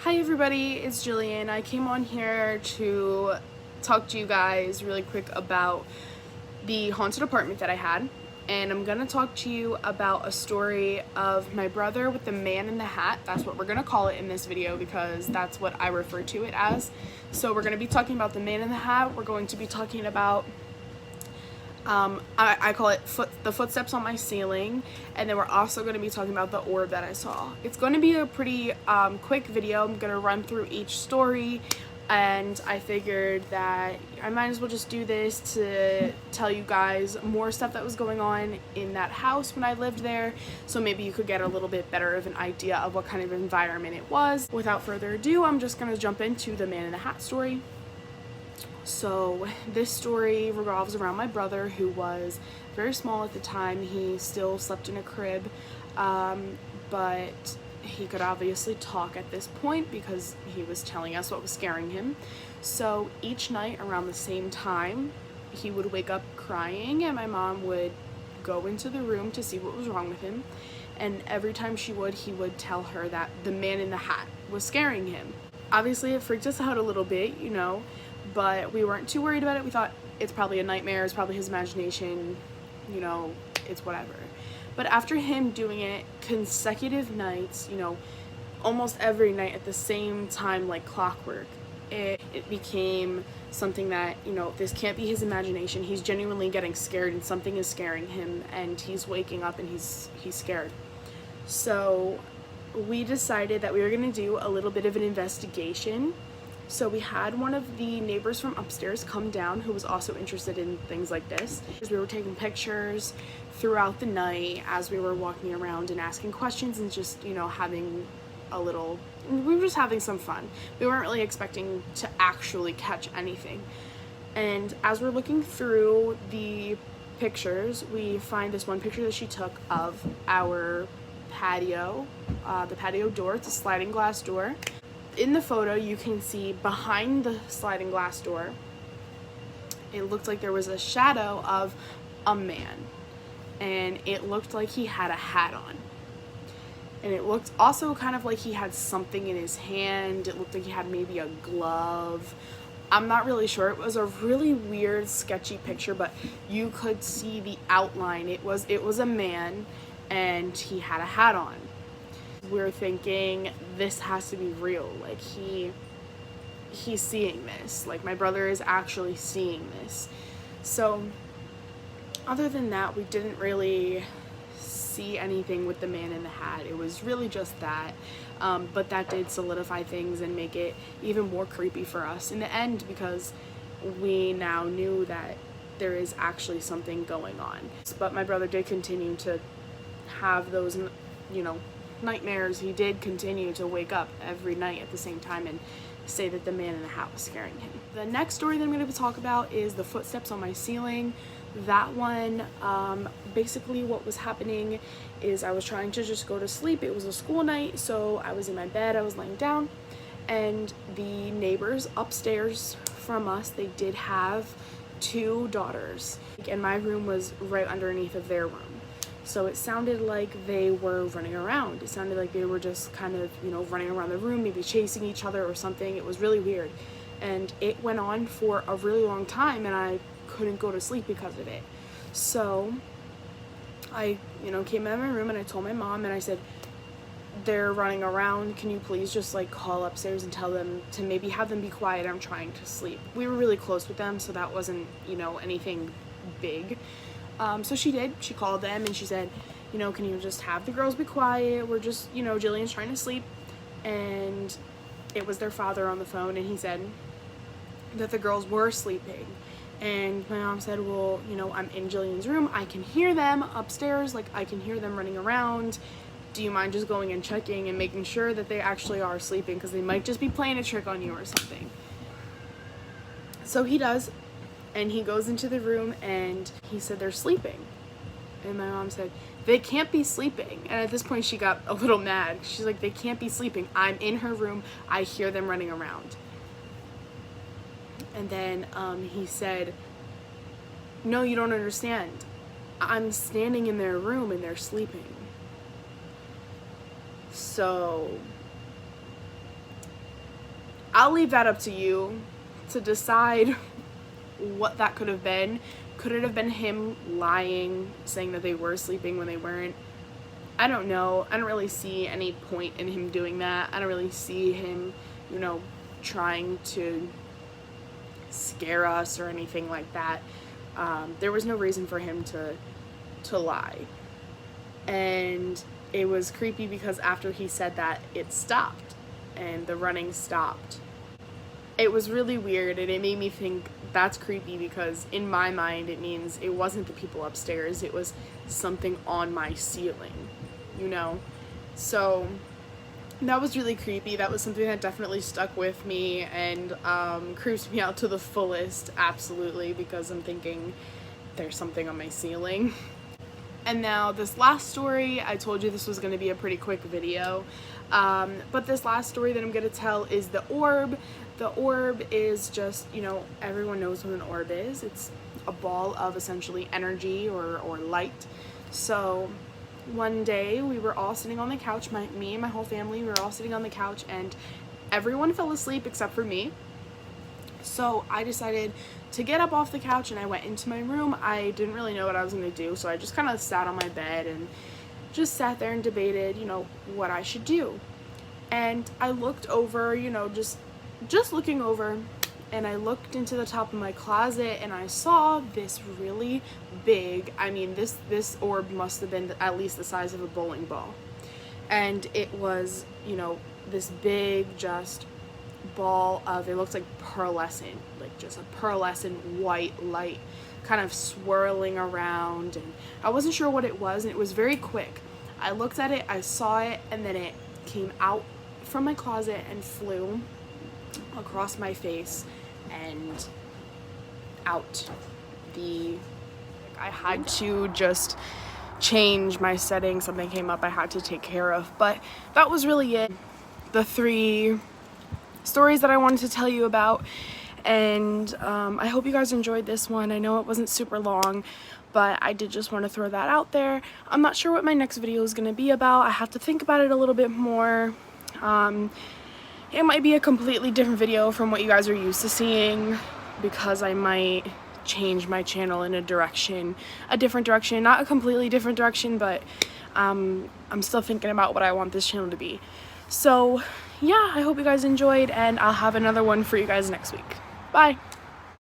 Hi everybody, it's Jillian. I came on here to talk to you guys really quick about the haunted apartment that I had, and I'm gonna talk to you about a story of my brother with the man in the hat. That's what we're gonna call it in this video because that's what I refer to it as. So we're gonna be talking about the man in the hat. We're going to be talking about I call it the footsteps on my ceiling, and then we're also going to be talking about the orb that I saw. It's going to be a pretty quick video. I'm going to run through each story, and I figured that I might as well just do this to tell you guys more stuff that was going on in that house when I lived there, so maybe you could get a little bit better of an idea of what kind of environment it was. Without further ado, I'm just going to jump into the man in the hat story. So this story revolves around my brother, who was very small at the time. He still slept in a crib, but he could obviously talk at this point because he was telling us what was scaring him. So each night around the same time, he would wake up crying, and my mom would go into the room to see what was wrong with him. And every time she would, he would tell her that the man in the hat was scaring him. Obviously, it freaked us out a little bit, you know, but we weren't too worried about it. We thought it's probably a nightmare, it's probably his imagination, you know, it's whatever. But after him doing it consecutive nights, you know, almost every night at the same time like clockwork, it became something that, you know, this can't be his imagination. He's genuinely getting scared and something is scaring him, and he's waking up and he's scared. So we decided that we were going to do a little bit of an investigation. So we had one of the neighbors from upstairs come down who was also interested in things like this. We were taking pictures throughout the night as we were walking around and asking questions and just, you know, having a little, we were just having some fun. We weren't really expecting to actually catch anything. And as we're looking through the pictures, we find this one picture that she took of our patio, the patio door. It's a sliding glass door. In the photo, you can see behind the sliding glass door, it looked like there was a shadow of a man, and it looked like he had a hat on, and it looked also kind of like he had something in his hand. It looked like he had maybe a glove. I'm not really sure. It was a really weird, sketchy picture, but you could see the outline. It was a man, and he had a hat on. We're thinking this has to be real, like he's seeing this, like my brother is actually seeing this. So other than that, we didn't really see anything with the man in the hat. It was really just that, but that did solidify things and make it even more creepy for us in the end, because we now knew that there is actually something going on. But my brother did continue to have those, you know, nightmares. He did continue to wake up every night at the same time and say that the man in the hat was scaring him. The next story that I'm going to talk about is the footsteps on my ceiling. That one, basically what was happening is I was trying to just go to sleep. It was a school night, so I was in my bed, I was laying down, and the neighbors upstairs from us, they did have two daughters, and my room was right underneath of their room. So it sounded like they were running around. It sounded like they were just kind of, you know, running around the room, maybe chasing each other or something. It was really weird. And it went on for a really long time, and I couldn't go to sleep because of it. So I, you know, came out of my room and I told my mom, and I said, they're running around. Can you please just like call upstairs and tell them to maybe have them be quiet? I'm trying to sleep. We were really close with them, so that wasn't, you know, anything big. So she did. She called them and she said, you know, can you just have the girls be quiet? We're just, you know, Jillian's trying to sleep. And it was their father on the phone, and he said that the girls were sleeping. And my mom said, well, you know, I'm in Jillian's room. I can hear them upstairs. Like, I can hear them running around. Do you mind just going and checking and making sure that they actually are sleeping? Because they might just be playing a trick on you or something. So he does. And he goes into the room and he said they're sleeping. And my mom said, they can't be sleeping. And at this point she got a little mad. She's like, they can't be sleeping. I'm in her room. I hear them running around. And then he said, no, you don't understand. I'm standing in their room and they're sleeping. So I'll leave that up to you to decide what that could have been. Could it have been him lying, saying that they were sleeping when they weren't? I don't know. I don't really see any point in him doing that. I don't really see him, you know, trying to scare us or anything like that. There was no reason for him to lie. And it was creepy because after he said that, it stopped and the running stopped. It was really weird, and it made me think that's creepy because in my mind it means it wasn't the people upstairs, it was something on my ceiling, you know? So that was really creepy. That was something that definitely stuck with me and creeps me out to the fullest, absolutely, because I'm thinking there's something on my ceiling. And now this last story, I told you this was going to be a pretty quick video, but this last story that I'm going to tell is the orb. The orb is just, you know, everyone knows what an orb is. It's a ball of essentially energy or light. So one day we were all sitting on the couch, me and my whole family, we were all sitting on the couch, and everyone fell asleep except for me. So I decided to get up off the couch and I went into my room. I didn't really know what I was going to do, so I just kind of sat on my bed and just sat there and debated, you know, what I should do. And I looked over, you know, just looking over, and I looked into the top of my closet and I saw this really big, I mean, this orb must have been at least the size of a bowling ball. And it was, you know, this big just ball of, it looks like pearlescent, like just a pearlescent white light kind of swirling around, and I wasn't sure what it was, and it was very quick. I looked at it, I saw it, and then it came out from my closet and flew across my face and out. I had to just change my settings. Something came up I had to take care of, but that was really it. The 3 stories that I wanted to tell you about, and I hope you guys enjoyed this one. I know it wasn't super long, but I did just want to throw that out there. I'm not sure what my next video is going to be about. I have to think about it a little bit more. It might be a completely different video from what you guys are used to seeing, because I might change my channel in a different direction, not a completely different direction, but I'm still thinking about what I want this channel to be. So yeah, I hope you guys enjoyed, and I'll have another one for you guys next week. Bye!